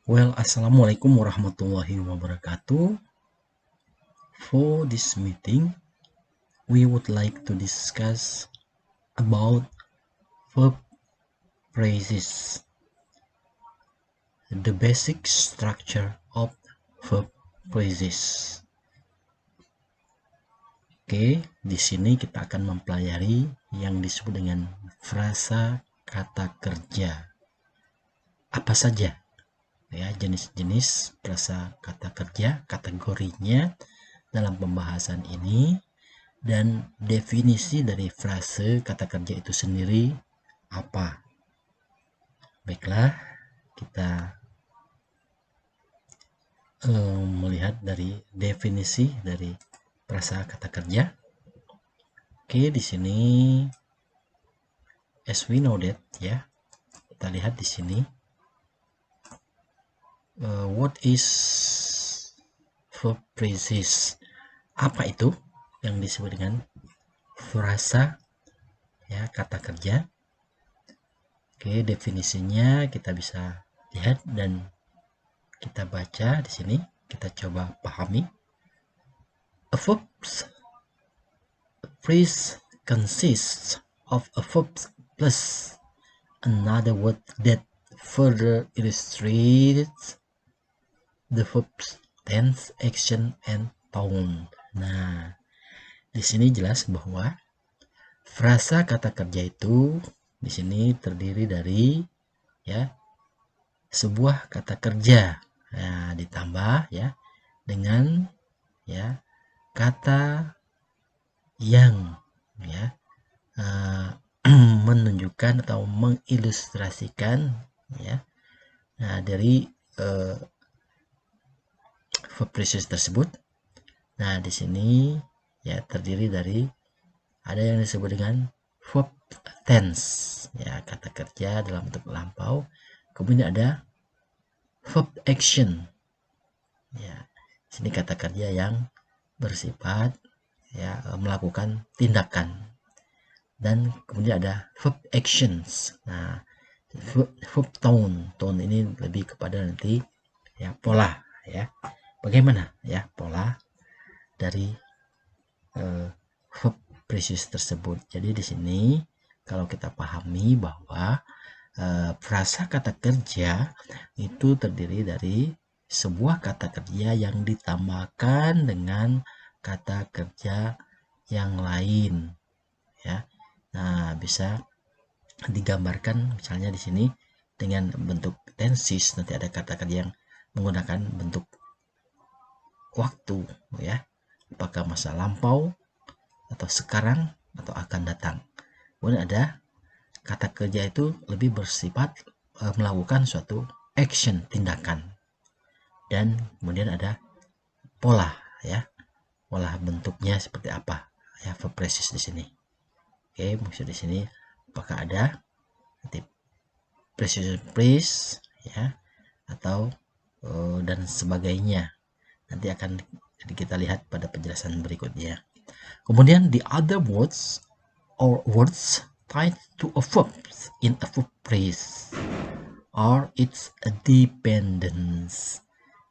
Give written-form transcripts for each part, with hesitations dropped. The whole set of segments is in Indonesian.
Well, assalamualaikum warahmatullahi wabarakatuh. For this meeting, we would like to discuss about verb phrases, the basic structure of verb phrases. Oke, di sini kita akan mempelajari yang disebut dengan frasa kata kerja. Apa saja ya jenis-jenis frasa kata kerja, kategorinya dalam pembahasan ini, dan definisi dari frase kata kerja itu sendiri apa. Baiklah, kita melihat dari definisi dari frasa kata kerja. Oke, di sini as we know that ya, kita lihat di sini what is verb phrases. Apa itu yang disebut dengan frasa ya kata kerja? Oke, definisinya kita bisa lihat dan kita baca di sini. Kita coba pahami. A verb phrase consists of a verb plus another word that further illustrates the verb's tense, action, and tone. Nah, di sini jelas bahwa frasa kata kerja itu di sini terdiri dari ya sebuah kata kerja, ya, ditambah ya dengan ya kata yang ya menunjukkan atau mengilustrasikan ya dari verb phrase tersebut. Nah, di sini ya terdiri dari ada yang disebut dengan verb tense ya kata kerja dalam bentuk lampau. Kemudian ada verb action ya. Sini kata kerja yang bersifat ya melakukan tindakan. Dan kemudian ada verb actions. Nah, verb tone ini lebih kepada nanti ya pola ya. Bagaimana ya pola dari verb phrase tersebut. Jadi di sini kalau kita pahami bahwa frasa kata kerja itu terdiri dari sebuah kata kerja yang ditambahkan dengan kata kerja yang lain ya. Nah, bisa digambarkan misalnya di sini dengan bentuk tenses, nanti ada kata kerja yang menggunakan bentuk waktu ya. Apakah masa lampau atau sekarang atau akan datang. Kemudian ada kata kerja itu lebih bersifat melakukan suatu action, tindakan. Dan kemudian ada pola ya. Pola bentuknya seperti apa ya verb phrases di sini. Oke, maksud di sini apakah ada nanti precision phrase ya atau dan sebagainya. Nanti akan kita lihat pada penjelasan berikutnya. Kemudian the other words or words tied to a verb in a verb phrase or its dependence.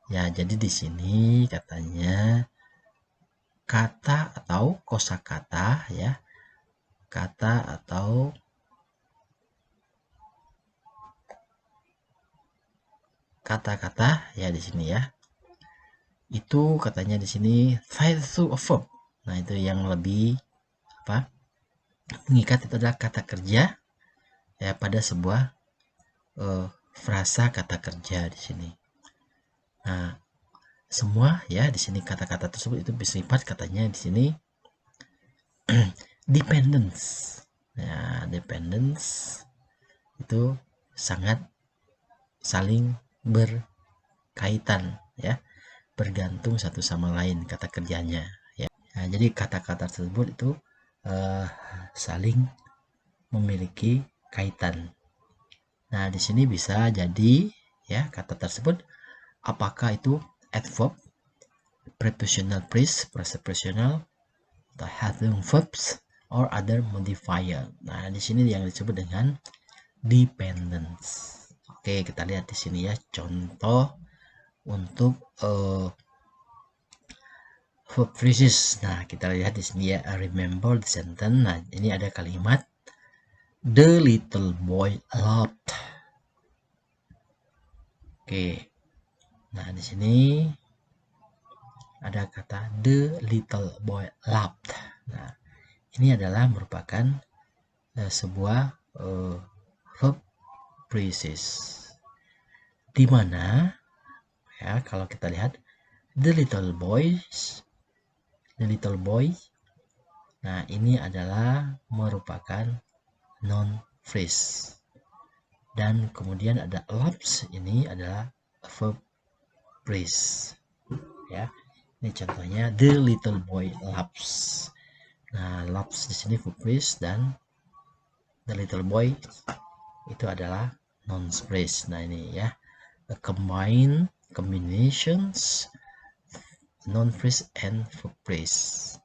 Ya, jadi di sini katanya kata atau kosakata ya. Kata atau kata-kata ya di sini ya. Itu katanya di sini tied to a verb. Nah, itu yang lebih apa? Mengikat itu adalah kata kerja ya pada sebuah frasa kata kerja di sini. Nah, semua ya di sini kata-kata tersebut itu bersifat katanya di sini dependence. Ya, dependence itu sangat saling berkaitan ya, bergantung satu sama lain kata kerjanya ya. Nah, jadi kata-kata tersebut itu saling memiliki kaitan. Nah, di sini bisa jadi ya kata tersebut apakah itu adverb, prepositional phrase, prepositional, atau helping verbs, or other modifier. Nah, di sini yang disebut dengan dependence. Oke, kita lihat di sini ya contoh untuk verb phrases. Nah, kita lihat di sini ya, remember the sentence. Nah, ini ada kalimat the little boy laughed. Oke. Nah, di sini ada kata the little boy laughed. Nah, ini adalah merupakan sebuah verb phrases, di mana ya kalau kita lihat the little boy, nah ini adalah merupakan noun phrase, dan kemudian ada laughs, ini adalah verb phrase ya. Ini contohnya the little boy laughs. Nah, laughs di sini verb phrase dan the little boy itu adalah noun phrase. Nah, ini ya, combinations noun phrase and verb phrase.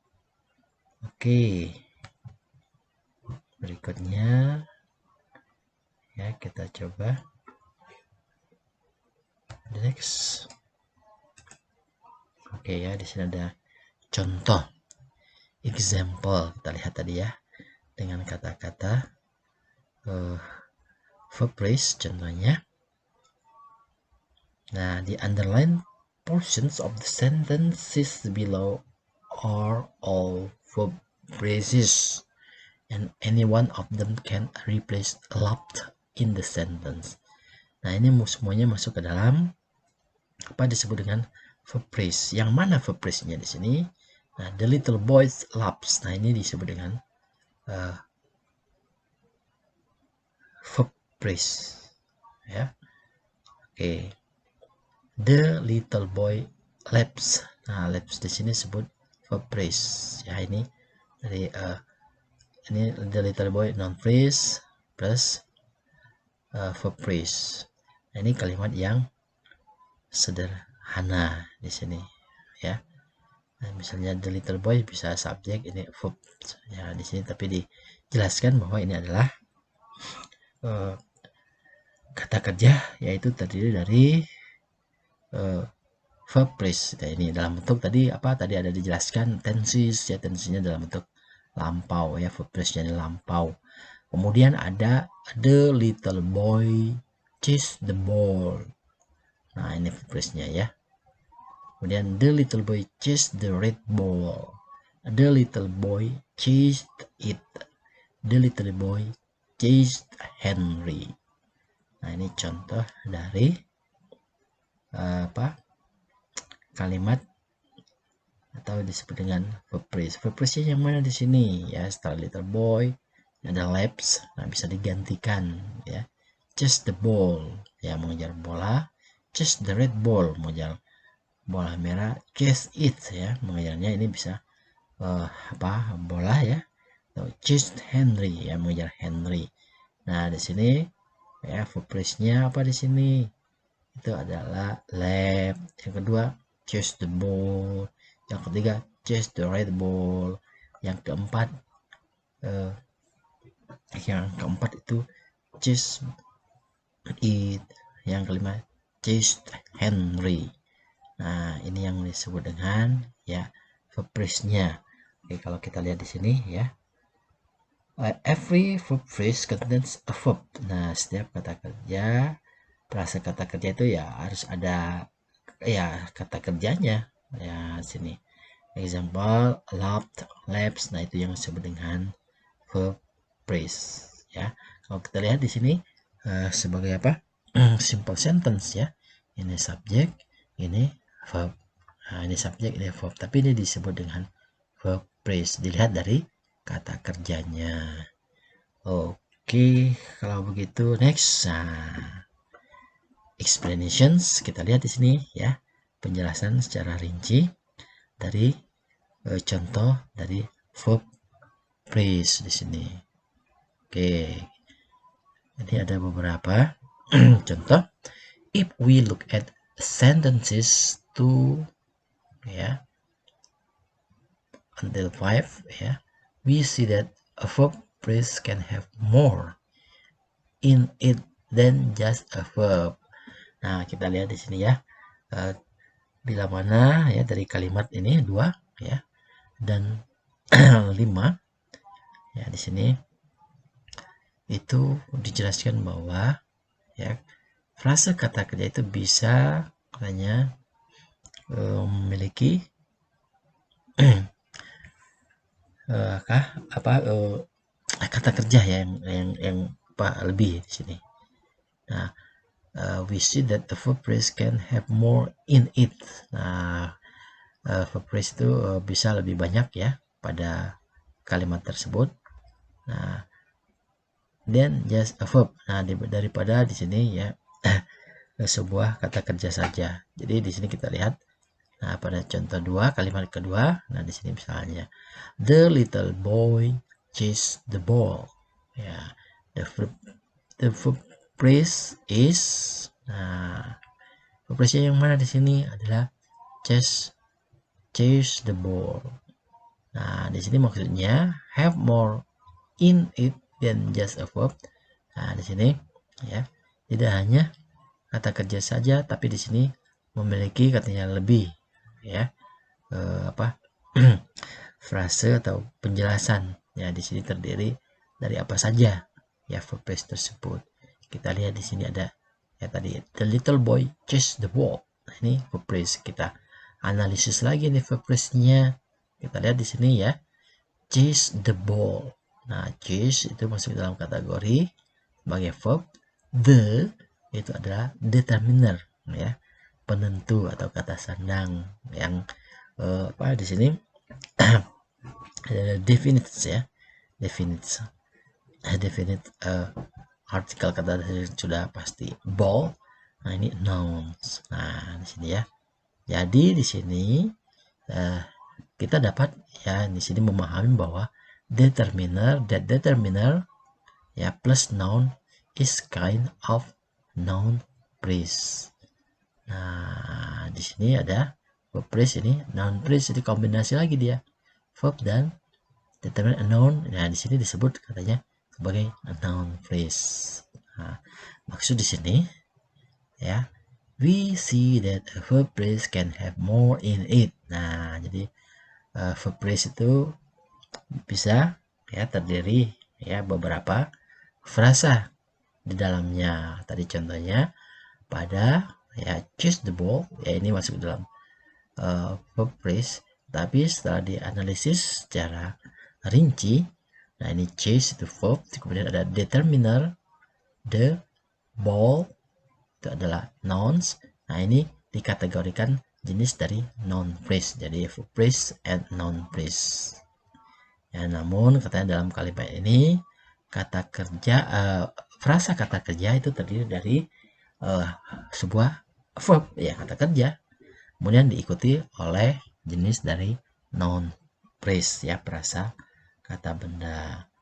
Oke, berikutnya ya kita coba next. Oke ya, di sini ada contoh example, kita lihat tadi ya dengan kata-kata verb phrase contohnya. Nah, the underlined portions of the sentences below are all verb phrases, and any one of them can replace laughed in the sentence. Nah, ini semuanya masuk ke dalam apa disebut dengan verb phrase. Yang mana verb phrase-nya di sini? Nah, the little boy laughs. Nah, ini disebut dengan verb phrase ya. Oke. The little boy laughs. Nah, laughs di sini disebut verb phrase ya. Ini dari ini the little boy noun phrase plus verb phrase. Nah, ini kalimat yang sederhana di sini ya. Nah, misalnya the little boy bisa subjek, ini verb ya di sini, tapi dijelaskan bahwa ini adalah kata kerja, yaitu terdiri dari verb phrase. Nah, ini dalam bentuk tadi apa? Tadi ada dijelaskan tenses ya, tensinya dalam bentuk lampau ya, verb phrase-nya lampau. Kemudian ada the little boy chased the ball. Nah, ini verb phrase-nya ya. Kemudian the little boy chased the red ball. The little boy chased it. The little boy chased Henry. Nah, ini contoh dari kalimat atau disebut dengan verb phrase. Verb phrase yang mana di sini ya? Setelah little boy ada laps. Nah, bisa digantikan ya. Chase the ball ya, mengejar bola. Chase the red ball, mengejar bola merah. Chase it ya, mengejarnya ini bisa bola ya. Chase Henry ya, mengejar Henry. Nah, di sini ya verb phrase-nya apa di sini? Itu adalah lap. Yang kedua chase the ball. Yang ketiga chase the red ball. Yang keempat itu chase it. Yang kelima chase Henry. Nah, ini yang disebut dengan ya verb phrase-nya. Oke, kalau kita lihat di sini ya, every verb phrase contains a verb. Nah, setiap kata kerja, frase kata kerja itu ya harus ada ya kata kerjanya ya. Sini example laughed, laps. Nah, itu yang disebut dengan verb phrase ya. Kalau kita lihat di sini sebagai apa? Simple sentence ya. Ini subjek, ini verb. Nah, ini subjek, ini verb, tapi ini disebut dengan verb phrase. Dilihat dari kata kerjanya. Oke, kalau begitu next. Nah, explanations kita lihat di sini ya, penjelasan secara rinci dari contoh dari verb phrase di sini. Oke, ini ada beberapa contoh. If we look at sentences 2 ya until 5 ya, we see that a verb phrase can have more in it than just a verb. Nah, kita lihat di sini ya. Bila mana ya dari kalimat ini 2 ya dan 5 ya, di sini itu dijelaskan bahwa ya frase kata kerja itu bisa hanya memiliki kata kerja ya yang lebih di sini. Nah, we see that the verb phrase can have more in it. Nah, verb phrase itu bisa lebih banyak ya pada kalimat tersebut. Nah, then just a verb. Nah, daripada di sini ya sebuah kata kerja saja. Jadi di sini kita lihat. Nah, pada contoh 2, kalimat kedua, nah di sini misalnya the little boy chased the ball. Ya, the verb phrase is, nah verb phrase yang mana di sini adalah chase the ball. Nah, di sini maksudnya have more in it than just a verb. Nah, di sini ya tidak hanya kata kerja saja, tapi di sini memiliki katanya lebih ya frase atau penjelasan ya. Di sini terdiri dari apa saja ya verb phrase tersebut. Kita lihat di sini ada ya tadi the little boy chased the ball. Nah, ini verb phrase, kita analisis lagi nih verb phrase-nya. Kita lihat di sini ya, chase the ball. Nah, chase itu masuk dalam kategori sebagai verb. The itu adalah determiner ya, penentu atau kata sandang yang di sini definite ya, definite artikel kata sudah pasti ball. Nah, ini nouns. Nah, di sini ya. Jadi di sini kita dapat ya di sini memahami bahwa determiner ya plus noun is kind of noun phrase. Nah, di sini ada verb phrase, ini noun phrase, jadi kombinasi lagi dia verb dan determiner noun. Nah, di sini disebut katanya sebagai noun phrase. Nah, maksud di sini ya, we see that a verb phrase can have more in it. Nah, jadi verb phrase itu bisa ya terdiri ya beberapa frasa di dalamnya. Tadi contohnya pada ya chase the ball, ya ini masuk dalam verb phrase, tapi setelah dianalisis secara rinci, nah ini chase itu verb, kemudian ada determiner, the ball itu adalah nouns. Nah, ini dikategorikan jenis dari noun phrase, jadi verb phrase and noun phrase ya. Namun katanya dalam kalimat ini kata kerja frasa kata kerja itu terdiri dari sebuah verb ya, kata kerja, kemudian diikuti oleh jenis dari noun phrase ya, frasa kata benda.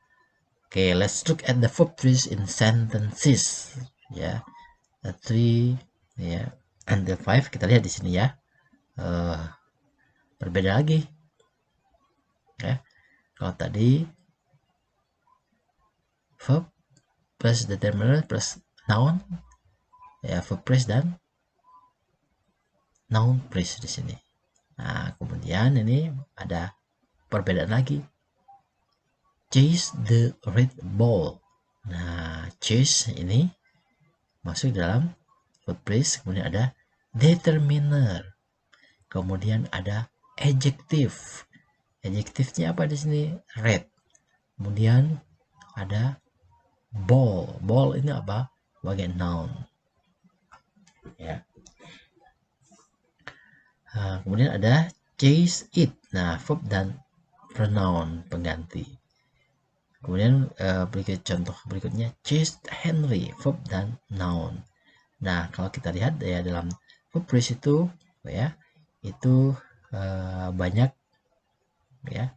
Oke, let's look at the verb phrase in sentences ya. 3 ya until 5 kita lihat di sini ya. Berbeda lagi ya. Kalau tadi verb plus determiner plus noun ya, verb phrase dan noun phrase di sini. Nah, kemudian ini ada perbedaan lagi. Chase the red ball. Nah, chase ini masuk dalam verb phrase, kemudian ada determiner, kemudian ada adjective. Adjektifnya apa di sini? Red. Kemudian ada ball. Ball ini apa? Sebagai noun. Ya. Nah, kemudian ada chase it. Nah, verb dan pronoun pengganti. Kemudian contoh berikutnya chase Henry, verb dan noun. Nah, kalau kita lihat ya dalam verb phrase itu ya itu banyak ya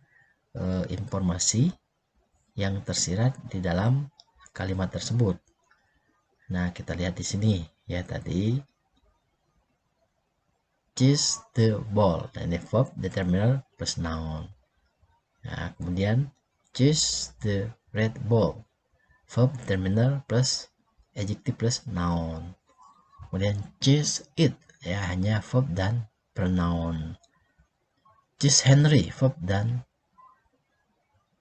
informasi yang tersirat di dalam kalimat tersebut. Nah, kita lihat di sini ya tadi chase the ball. Nah, ini verb, determiner plus noun. Nah, kemudian chase the red ball, verb, determiner plus adjective plus noun. Kemudian chase it, ya hanya verb dan pronoun. Chase Henry, verb dan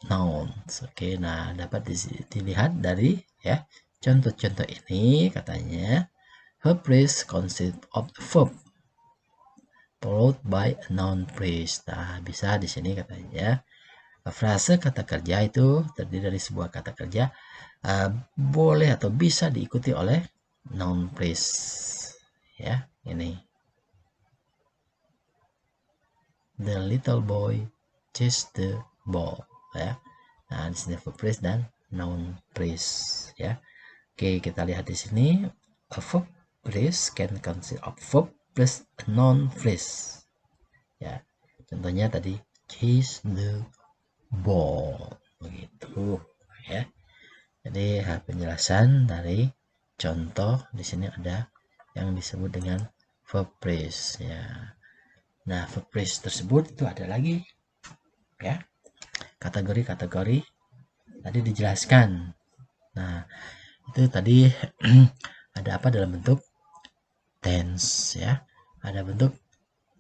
noun. Oke, nah dapat dilihat dari ya contoh-contoh ini katanya verb phrase consists of verb followed by a noun phrase. Nah, bisa di sini katanya frase kata kerja itu terdiri dari sebuah kata kerja boleh atau bisa diikuti oleh noun phrase. Ya, ini. The little boy chased the ball. Ya. Nah, di sini verb phrase dan noun phrase. Ya. Oke, kita lihat di sini a verb phrase can consist of verb plus a noun phrase. Ya, contohnya tadi chase the ball, begitu ya. Jadi penjelasan dari contoh di sini ada yang disebut dengan verb phrase ya. Nah, verb phrase tersebut itu ada lagi ya. Kategori-kategori tadi dijelaskan. Nah, itu tadi ada apa dalam bentuk tense ya. Ada bentuk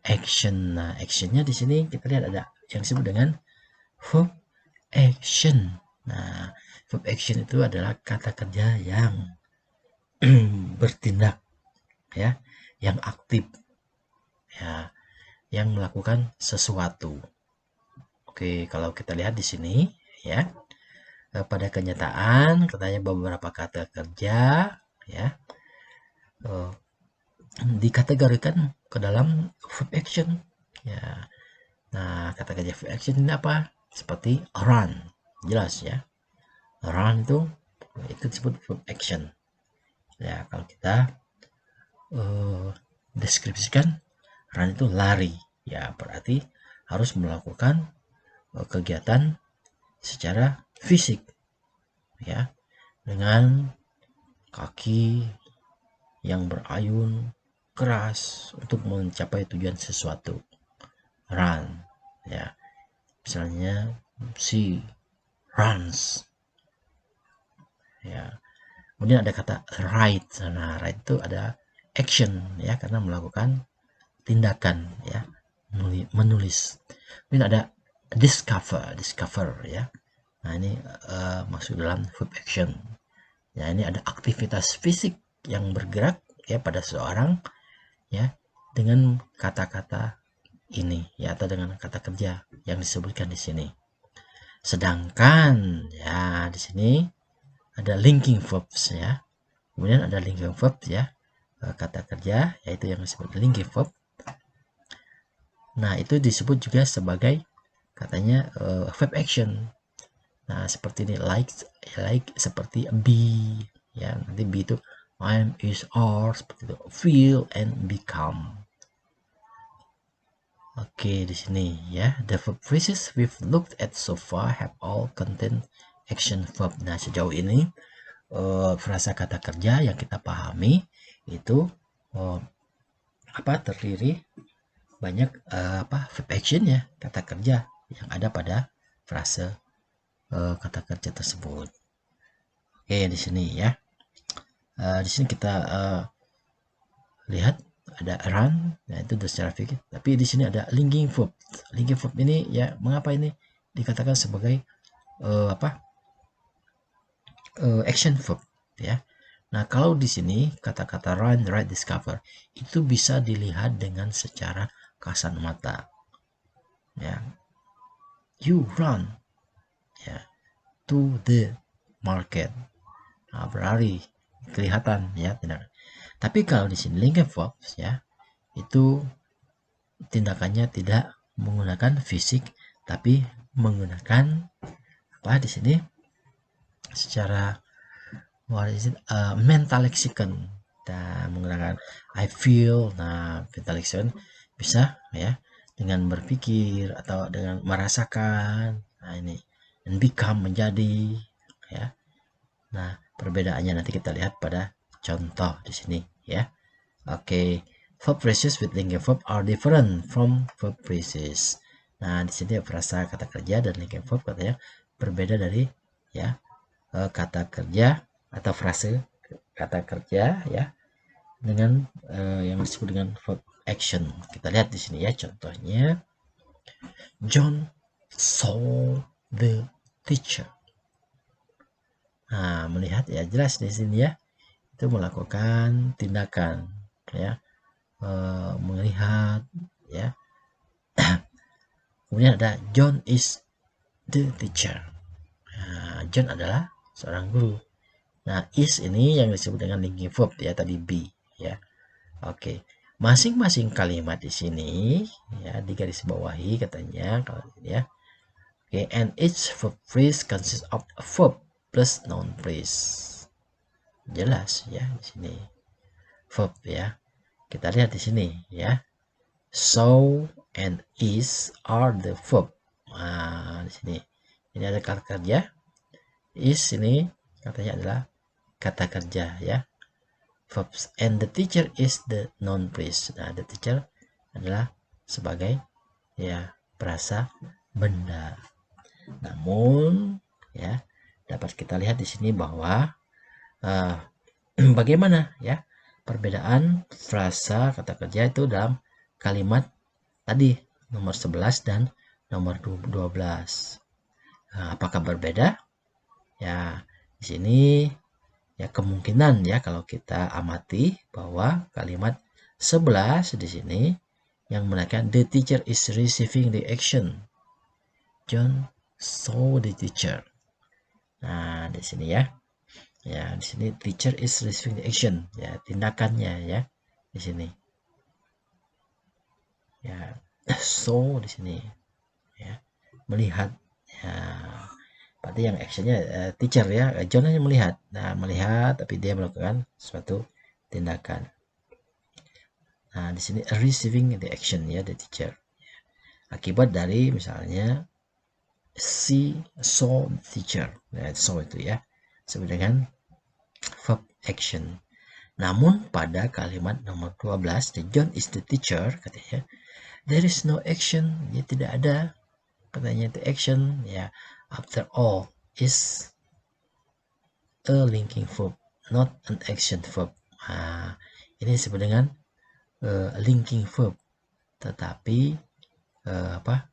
action. Nah, actionnya di sini kita lihat ada yang disebut dengan verb action. Nah, verb action itu adalah kata kerja yang bertindak ya, yang aktif ya, yang melakukan sesuatu. Oke, kalau kita lihat di sini ya, pada kenyataan katanya beberapa kata kerja ya dikategorikan ke dalam verb action ya. Nah, kata kerja verb action ini apa? Seperti run, jelas ya. Run itu disebut verb action. Ya, kalau kita deskripsikan run itu lari, ya berarti harus melakukan kegiatan secara fisik, ya, dengan kaki yang berayun keras untuk mencapai tujuan sesuatu. Run, ya, misalnya she runs, ya. Kemudian ada kata write. Nah, write itu ada action ya, karena melakukan tindakan ya, menulis. Kemudian ada discover ya. Nah, ini masuk dalam verb action. Ya, ini ada aktivitas fisik yang bergerak ya pada seseorang ya dengan kata-kata ini ya, atau dengan kata kerja yang disebutkan di sini. Sedangkan ya di sini ada linking verbs ya. Kemudian ada linking verb ya, kata kerja yaitu yang disebut linking verb. Nah, itu disebut juga sebagai katanya verb action. Nah, seperti ini like seperti be ya. Nanti be itu am, is, are, seperti itu. Feel and become. Oke, di sini ya, the verb phrases we've looked at so far have all contain action verb. Nah, sejauh ini frasa kata kerja yang kita pahami itu terdiri banyak verb action ya, kata kerja yang ada pada frase kata kerja tersebut. Oke, di sini ya. Di sini kita lihat ada run, nah itu secara fikih. Tapi di sini ada linking verb. Linking verb ini ya, mengapa ini dikatakan sebagai action verb ya. Nah, kalau di sini kata-kata run, write, discover itu bisa dilihat dengan secara kasat mata. Ya. You run ya to the market. Nah, berlari kelihatan ya tindakan. Tapi kalau di sini linking verbs ya, itu tindakannya tidak menggunakan fisik tapi menggunakan di sini secara mental lexicon. Nah, menggunakan I feel. Nah, mental lexicon bisa ya dengan berpikir atau dengan merasakan. Nah, ini and become, menjadi ya. Nah, perbedaannya nanti kita lihat pada contoh di sini ya. Oke, verb phrases with linking verb are different from verb phrases. Nah, di sini frasa kata kerja dan linking verb katanya berbeda dari ya kata kerja atau frase kata kerja ya dengan yang disebut dengan verb action. Kita lihat di sini ya contohnya. John saw the teacher. Nah, melihat ya jelas di sini ya itu melakukan tindakan ya, melihat ya. Kemudian ada John is the teacher. Nah, John adalah seorang guru. Nah, is ini yang disebut dengan linking verb ya, tadi be ya. Oke. Masing-masing kalimat di sini ya digarisbawahi katanya kalau ini ya. Oke, and each verb phrase consists of a verb plus noun phrase. Jelas ya di sini. Verb ya. Kita lihat di sini ya. So and is are the verb. Nah, di sini. Ini ada kata kerja. Is ini katanya adalah kata kerja ya. Verbs. And the teacher is the noun phrase. Nah, the teacher adalah sebagai ya perasa benda. Namun ya dapat kita lihat di sini bahwa bagaimana ya perbedaan frasa kata kerja itu dalam kalimat tadi nomor 11 dan nomor 12. Nah, apakah berbeda? Ya, di sini ya kemungkinan ya kalau kita amati bahwa kalimat 11 di sini yang menekan the teacher is receiving the action. John saw the teacher. Nah, di sini ya. Ya, di sini teacher is receiving the action, ya, tindakannya ya. Di sini. Ya, saw di sini. Ya, melihat. Ya, berarti yang actionnya teacher ya, John hanya melihat. Nah, melihat tapi dia melakukan suatu tindakan. Nah, di sini receiving the action ya, the teacher. Akibat dari misalnya she saw the teacher. Nah, saw itu ya. Sama dengan verb action. Namun pada kalimat nomor 12, the John is the teacher, katanya, there is no action, ya tidak ada, katanya itu action, ya, after all, is a linking verb, not an action verb. Nah, ini disebut dengan linking verb, tetapi apa?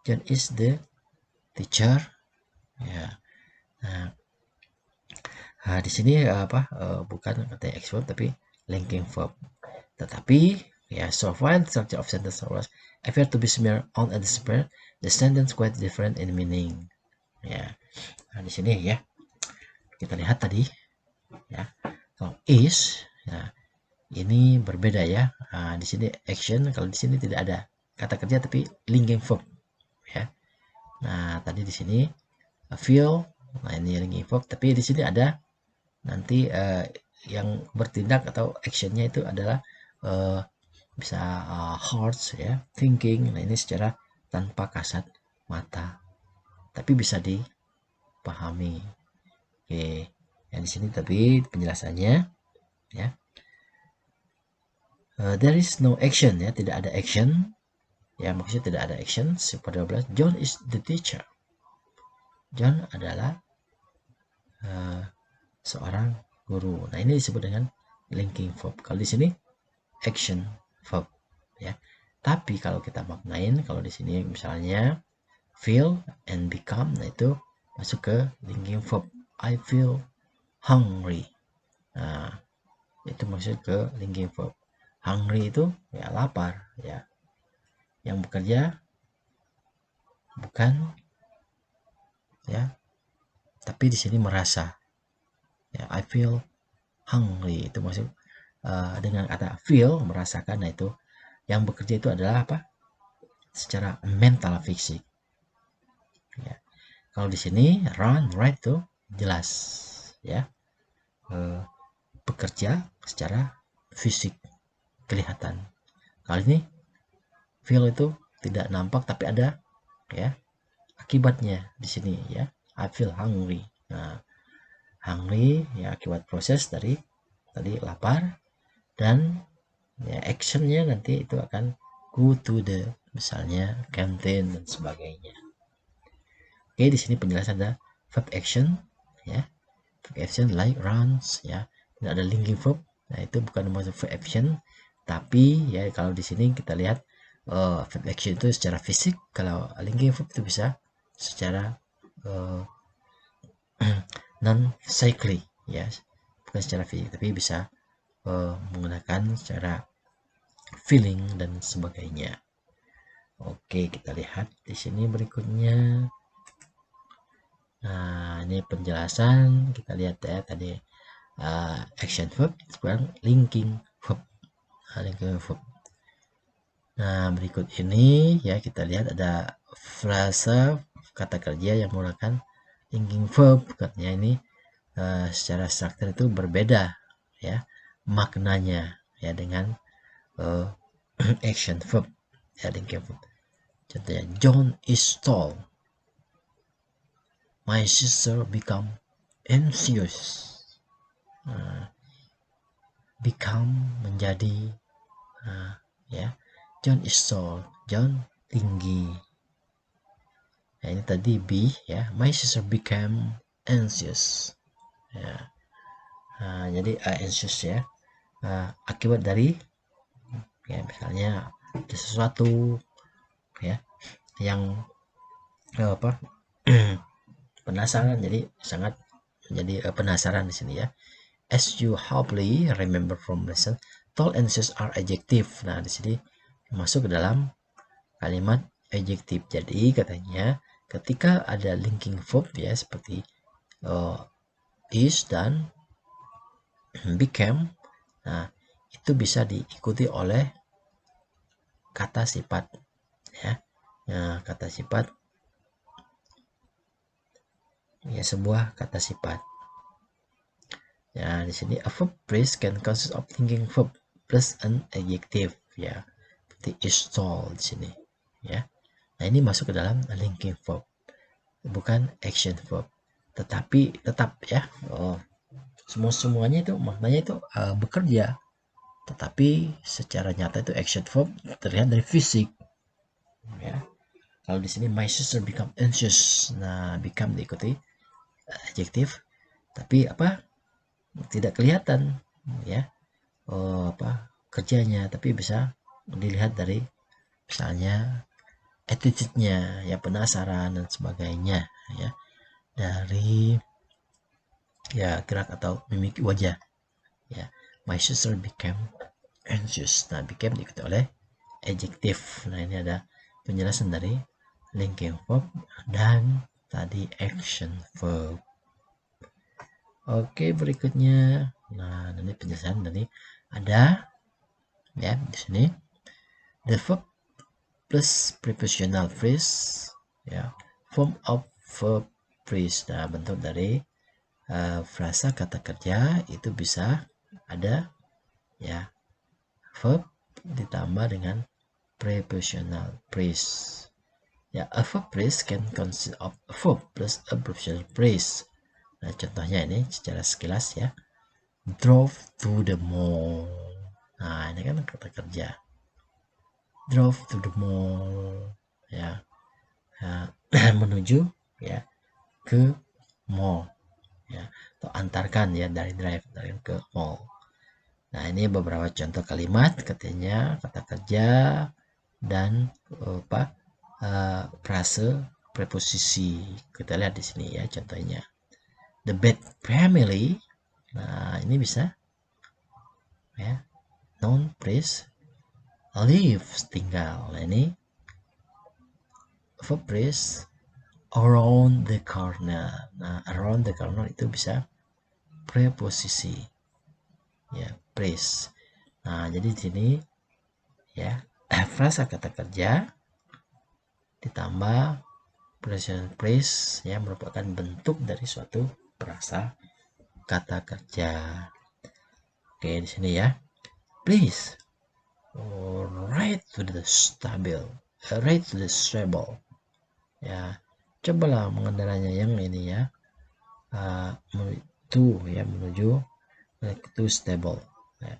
John is the teacher, ya. Nah, di sini bukan katanya action verb tapi linking verb. Tetapi ya, so while the structure of sentence appear to be similar on a disparate, the sentence quite different in meaning. Ya, nah di sini ya kita lihat tadi ya, kalau is ya ini berbeda ya. Nah, di sini action, kalau di sini tidak ada kata kerja tapi linking verb ya. Nah, tadi di sini feel, nah ini linking verb, tapi di sini ada nanti yang bertindak atau actionnya itu adalah bisa hearts ya, thinking. Nah, ini secara tanpa kasat mata tapi bisa dipahami. Oke, yang di sini tapi penjelasannya ya, there is no action ya, tidak ada action ya, maksudnya tidak ada action. Pada 12, John is the teacher. John adalah seorang guru. Nah, ini disebut dengan linking verb. Kalau di sini action verb ya. Tapi kalau kita maknain, kalau di sini misalnya feel and become, nah itu masuk ke linking verb. I feel hungry. Nah, itu masuk ke linking verb. Hungry itu ya lapar ya. Yang bekerja bukan ya, tapi di sini merasa. Ya, I feel hungry itu masuk dengan kata feel, merasakan. Nah, itu yang bekerja itu adalah apa? Secara mental, fisik. Ya. Kalau di sini run, right tuh jelas ya, bekerja secara fisik, kelihatan. Kali ini feel itu tidak nampak tapi ada ya akibatnya di sini ya. I feel hungry. Nah, hungry ya akibat proses dari tadi lapar, dan ya actionnya nanti itu akan go to the misalnya canteen dan sebagainya. Oke, di sini penjelasan ada verb action ya, action like runs, ya. Tidak ada linking verb. Nah, itu bukan masuk verb action, tapi ya kalau di sini kita lihat verb action itu secara fisik, kalau linking verb itu bisa secara non cyclically, ya, bukan secara fisik tapi bisa menggunakan secara feeling dan sebagainya. Oke, kita lihat di sini berikutnya. Nah, ini penjelasan, kita lihat ya tadi action verb, sekarang linking verb. Nah, berikut ini ya kita lihat ada frasa kata kerja yang menggunakan linking verb. Katanya ini secara struktur itu berbeda ya maknanya ya dengan action verb ya, linking verb. Contohnya, John is tall, my sister become anxious. Become menjadi ya, John is tall, John tinggi. Nah, ini tadi be ya, my sister became anxious ya. Nah, jadi anxious ya, akibat dari ya misalnya ada sesuatu ya yang penasaran, jadi sangat menjadi penasaran di sini ya. As you hopefully remember from lesson, tall and anxious are adjective. Nah, di sini masuk ke dalam kalimat adjective. Jadi katanya ketika ada linking verb ya seperti is dan became, nah itu bisa diikuti oleh kata sifat ya. Nah, kata sifat ya, sebuah kata sifat. Ya, di sini a verb phrase can consist of linking verb plus an adjective ya. Seperti is tall di sini ya. Nah, ini masuk ke dalam linking verb, bukan action verb. Tetapi tetap ya, semuanya itu maknanya itu bekerja. Tetapi secara nyata itu action verb terlihat dari fisik ya. Kalau di sini my sister become anxious, nah become diikuti adjektif, tapi tidak kelihatan ya kerjanya, tapi bisa dilihat dari misalnya attitude-nya ya, penasaran dan sebagainya ya, dari ya gerak atau mimik wajah ya. My sister became anxious, nah became diikuti oleh adjektif. Nah, ini ada penjelasan dari linking verb dan tadi action verb. Oke, berikutnya, nah ini penjelasan dari ada ya di sini the verb plus prepositional phrase ya, form of verb phrase. Nah, bentuk dari frasa kata kerja itu bisa ada ya verb ditambah dengan prepositional phrase. Ya, a verb phrase can consist of a verb plus a prepositional phrase. Nah, contohnya ini secara sekilas ya. Drove to the mall. Nah, ini kan kata kerja. Drove to the mall ya. Menuju ya ke mall ya, atau antarkan ya, dari drive dari ke mall. Nah, ini beberapa contoh kalimat katanya kata kerja dan frase preposisi. Kita lihat di sini ya contohnya. The bad family. Nah, ini bisa ya, noun phrase lives, tinggal. Nah, ini verb phrase around the corner. Nah, around the corner itu bisa preposisi ya, phrase. Nah, jadi di sini ya frasa kata kerja ditambah prepositional phrase ya, merupakan bentuk dari suatu frasa kata kerja. Oke, di sini ya. Please ride to the stable. Ride to the stable. Ya, cobalah mengendaranya yang ini ya. Menuju to stable. Ya.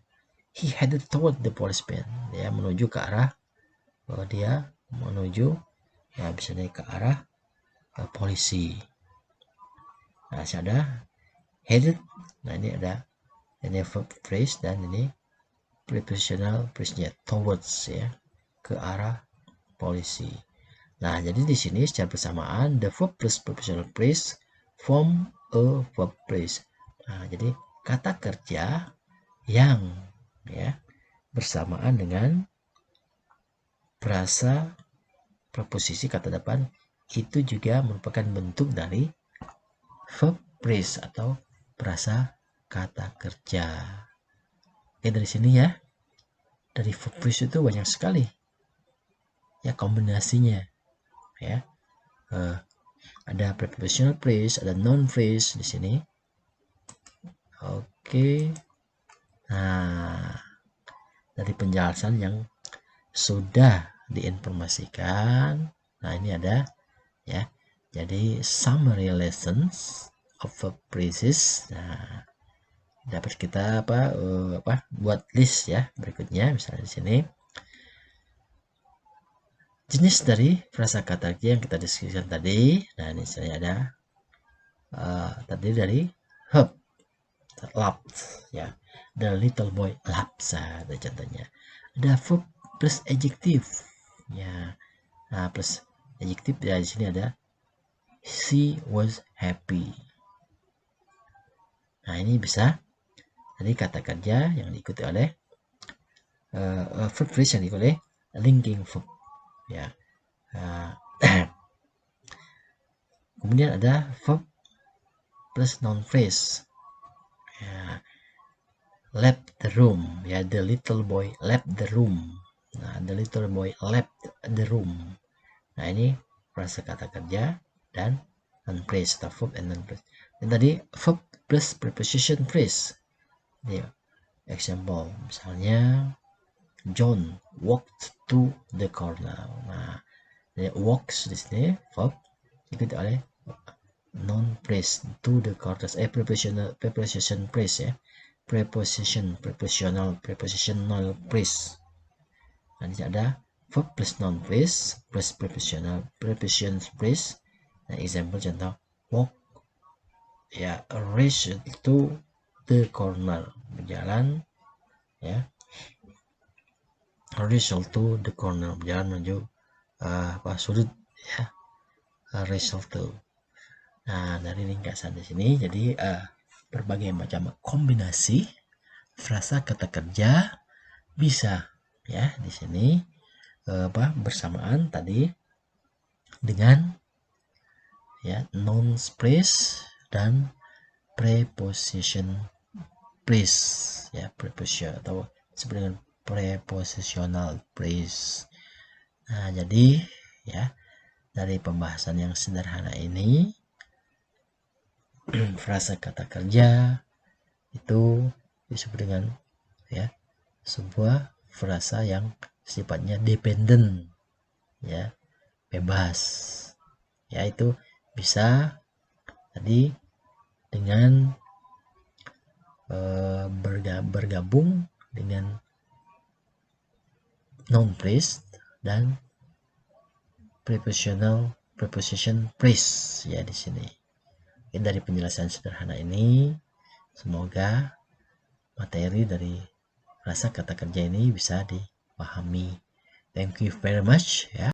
He headed toward the policeman. Ya, menuju ke arah dia menuju ya, bisa naik ke arah polisi. Nah, ada headed. Nah, ini verb phrase dan ini prepositional phrase-nya towards, ya, ke arah polisi. Nah, jadi di sini secara bersamaan the verb plus prepositional phrase form a verb phrase. Nah, jadi kata kerja yang, ya, bersamaan dengan frasa preposisi kata depan itu juga merupakan bentuk dari verb phrase atau frasa kata kerja. Oke, dari sini ya, dari verb phrase itu banyak sekali ya kombinasinya, ya. Ada prepositional phrase, ada noun phrase di sini. Oke. Nah, dari penjelasan yang sudah diinformasikan, nah ini ada, ya. Jadi summary lessons of verb phrases. Nah, dapat kita buat list ya berikutnya. Misalnya di sini jenis dari frasa kata kerja yang kita diskusikan tadi. Nah, ini saya ada tadi dari herb, laughed, ya, the little boy laughs, ada contohnya. Ada verb plus adjective, ya. Nah, plus adjective ya, di sini ada she was happy. Nah, ini bisa tadi kata kerja yang diikuti oleh verb phrase yang diikuti oleh linking verb, ya. Kemudian ada verb plus noun phrase, ya. Left the room, ya, the little boy left the room. Nah, the little boy left the room. Nah, ini frasa kata kerja dan noun phrase atau verb and noun phrase. Dan tadi verb plus preposition phrase. Ini example, misalnya John walked to the corner. Nah, walks di sini verb diikuti oleh noun phrase to the corner, preposition phrase, ya. Prepositional phrase. Nanti ada verb plus noun phrase plus preposition phrase. Nah, example contoh walk, ya, race to the corner, berjalan, ya, race to the corner, berjalan menuju sudut, ya, race to. Nah, dari ringkasan di sini jadi berbagai macam kombinasi frasa kata kerja bisa, ya, di sini bersamaan tadi dengan, ya, noun phrase dan preposition phrase, ya, preposition atau disebut dengan prepositional phrase. Nah, jadi, ya, dari pembahasan yang sederhana ini frasa kata kerja itu disebut dengan, ya, sebuah frasa yang sifatnya dependent, ya, bebas, ya, itu bisa tadi dengan bergabung dengan noun phrase dan preposition phrase, ya, di sini. Dari penjelasan sederhana ini semoga materi dari frasa kata kerja ini bisa dipahami. Thank you very much, ya.